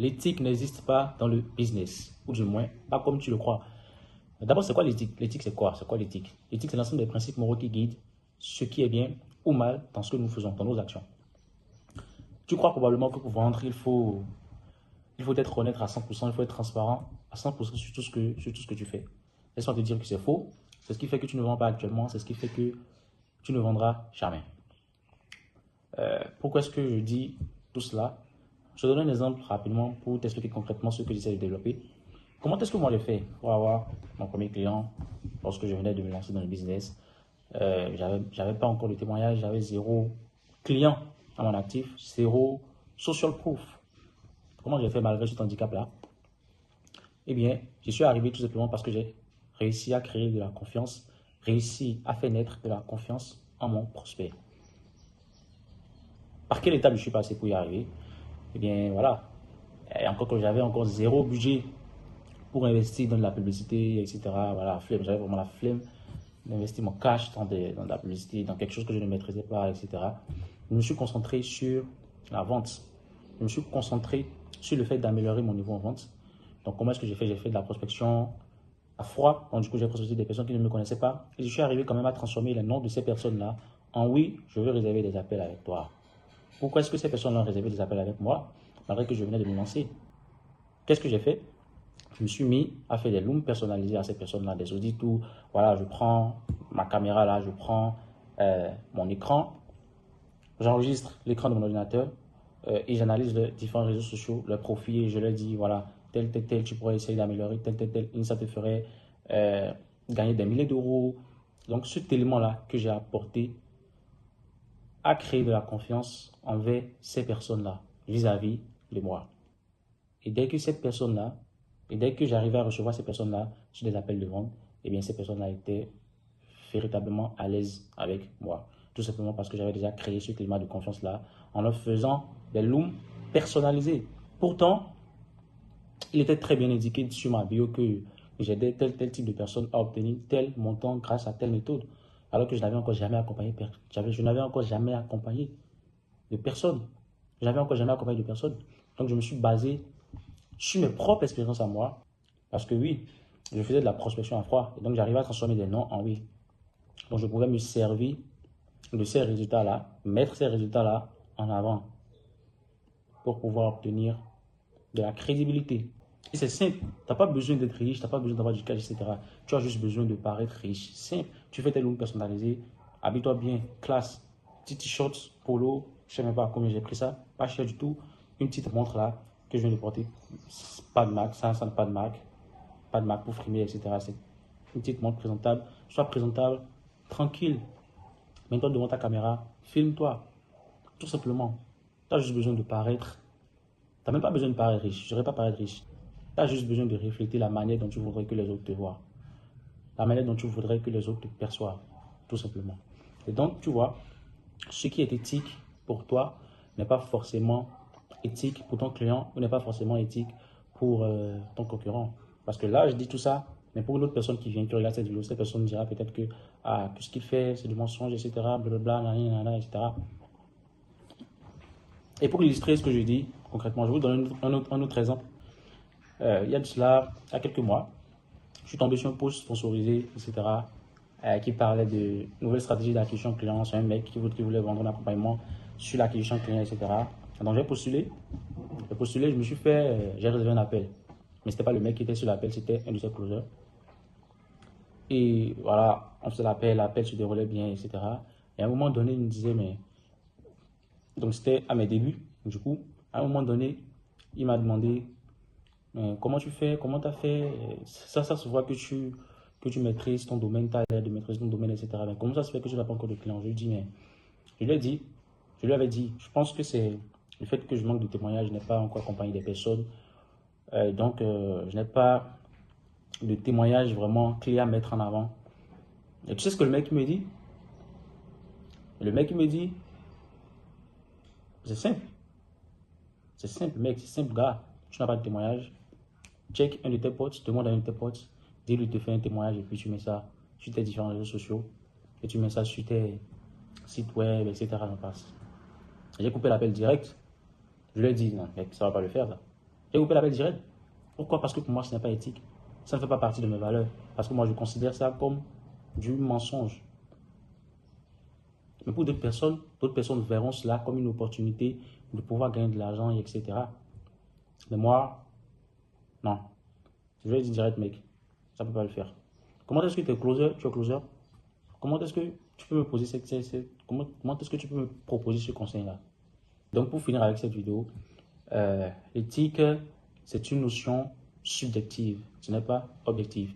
l'éthique n'existe pas dans le business, ou du moins, pas comme tu le crois. D'abord, c'est quoi l'éthique? L'éthique, c'est quoi? C'est quoi l'éthique? L'éthique, c'est l'ensemble des principes moraux qui guident ce qui est bien ou mal dans ce que nous faisons, dans nos actions. Tu crois probablement que pour vendre, il faut être honnête à 100%, il faut être transparent à 100% sur tout ce que tu fais. Laisse-moi te dire que c'est faux. C'est ce qui fait que tu ne vends pas actuellement, c'est ce qui fait que tu ne vendras jamais. Pourquoi est-ce que je dis tout cela? Je te donne un exemple rapidement pour t'expliquer concrètement ce que j'essaie de développer. Comment est-ce que moi j'ai fait pour avoir mon premier client lorsque je venais de me lancer dans le business? J'avais pas encore de témoignage, j'avais zéro client à mon actif, zéro social proof. Comment j'ai fait malgré cet handicap-là? Eh bien, je suis arrivé tout simplement parce que j'ai réussi à créer de la confiance, réussi à faire naître de la confiance en mon prospect. Par quelle étape je suis passé pour y arriver? Eh bien, voilà. Et encore que j'avais encore zéro budget pour investir dans de la publicité, etc. Voilà, flemme. J'avais vraiment la flemme d'investir mon cash dans de la publicité, dans quelque chose que je ne maîtrisais pas, etc. Je me suis concentré sur la vente. Je me suis concentré sur le fait d'améliorer mon niveau en vente. Donc, comment est-ce que j'ai fait? J'ai fait de la prospection à froid. Donc, du coup, j'ai prospecté des personnes qui ne me connaissaient pas. Et je suis arrivé quand même à transformer les noms de ces personnes-là en oui, je veux réserver des appels avec toi. Pourquoi est-ce que ces personnes-là ont réservé des appels avec moi, malgré que je venais de me lancer? Qu'est-ce que j'ai fait? Je me suis mis à faire des looms personnalisés à ces personnes-là, des audits où, voilà, je prends ma caméra là, je prends mon écran, j'enregistre l'écran de mon ordinateur et j'analyse les différents réseaux sociaux, leurs profils et je leur dis, voilà, tel, tu pourrais essayer d'améliorer, tel, ça te ferait gagner des milliers d'euros. Donc, cet élément-là que j'ai apporté a créé de la confiance envers ces personnes-là vis-à-vis de moi. Et dès que cette personne-là, et dès que j'arrivais à recevoir ces personnes-là sur des appels de vente, eh bien ces personnes-là étaient véritablement à l'aise avec moi. Tout simplement parce que j'avais déjà créé ce climat de confiance-là en leur faisant des looms personnalisés. Pourtant, il était très bien indiqué sur ma bio que j'aidais tel type de personnes à obtenir tel montant grâce à telle méthode. Alors que je n'avais encore jamais accompagné, je n'avais encore jamais accompagné de personne. Je n'avais encore jamais accompagné de personne. Donc je me suis basé sur mes propres expériences à moi. Parce que oui, je faisais de la prospection à froid. Et donc j'arrivais à transformer des non en oui. Donc je pouvais me servir de ces résultats-là, mettre ces résultats-là en avant pour pouvoir obtenir de la crédibilité. Et c'est simple. Tu n'as pas besoin d'être riche, tu n'as pas besoin d'avoir du cash, etc. Tu as juste besoin de paraître riche. Simple. Tu fais tes looks personnalisés. Habille-toi bien. Classe. Petit t-shirt, polo. Je ne sais même pas combien j'ai pris ça. Pas cher du tout. Une petite montre là que je viens de porter. Pas de marque. Ça n'a pas de marque. Pas de marque pour frimer, etc. C'est une petite montre présentable. Sois présentable. Tranquille. Mets-toi devant ta caméra. Filme-toi. Tout simplement. Tu as juste besoin de paraître. Tu n'as même pas besoin de paraître riche. Je ne pas paraître riche. Tu as juste besoin de refléter la manière dont tu voudrais que les autres te voient. La manière dont tu voudrais que les autres te perçoivent. Tout simplement. Et donc, tu vois, ce qui est éthique pour toi n'est pas forcément éthique pour ton client ou n'est pas forcément éthique pour ton concurrent. Parce que là, je dis tout ça, mais pour une autre personne qui vient, qui regarde cette vidéo, cette personne dira peut-être que ce qu'il fait, c'est du mensonge, etc. Blablabla, nanana, etc. Et pour illustrer ce que je dis, concrètement, je vais vous donner un autre exemple. Il y a de cela, il y a quelques mois, je suis tombé sur un post sponsorisé, etc., qui parlait de nouvelles stratégies d'acquisition client. C'est un mec qui voulait vendre un accompagnement sur l'acquisition client, etc. Donc j'ai postulé, je me suis fait, j'ai réservé un appel. Mais ce n'était pas le mec qui était sur l'appel, c'était un de ses closers. Et voilà, on faisait l'appel se déroulait bien, etc. Et à un moment donné, il me disait, mais... Donc c'était à mes débuts, du coup, à un moment donné, il m'a demandé, comment tu fais, comment tu as fait, ça se voit que tu maîtrises ton domaine, tu as l'air de maîtriser ton domaine, etc. Mais comment ça se fait que tu n'as pas encore de clients? Je lui dis, mais je lui avais dit, je pense que c'est le fait que je manque de témoignages, je n'ai pas encore accompagné des personnes, donc je n'ai pas de témoignages vraiment clés à mettre en avant. Et tu sais ce que le mec me dit? Le mec me dit, c'est simple mec, c'est simple gars, tu n'as pas de témoignage, check un de tes potes, demande à un de tes potes, dis-lui de te faire un témoignage et puis tu mets ça sur tes différents réseaux sociaux et tu mets ça sur tes sites web, etc. J'ai coupé l'appel direct. Je lui ai dit, non, mec, ça va pas le faire, ça. J'ai coupé l'appel direct. Pourquoi? Parce que pour moi, ce n'est pas éthique. Ça ne fait pas partie de mes valeurs. Parce que moi, je considère ça comme du mensonge. Mais pour d'autres personnes verront cela comme une opportunité de pouvoir gagner de l'argent, etc. Mais moi, non. Je vais dire direct, mec. Ça ne peut pas le faire. Comment est-ce que tu es closer? Comment est-ce que tu peux me poser comment est-ce que tu peux me proposer ce conseil-là? Donc, pour finir avec cette vidéo, l'éthique, c'est une notion subjective. Ce n'est pas objectif.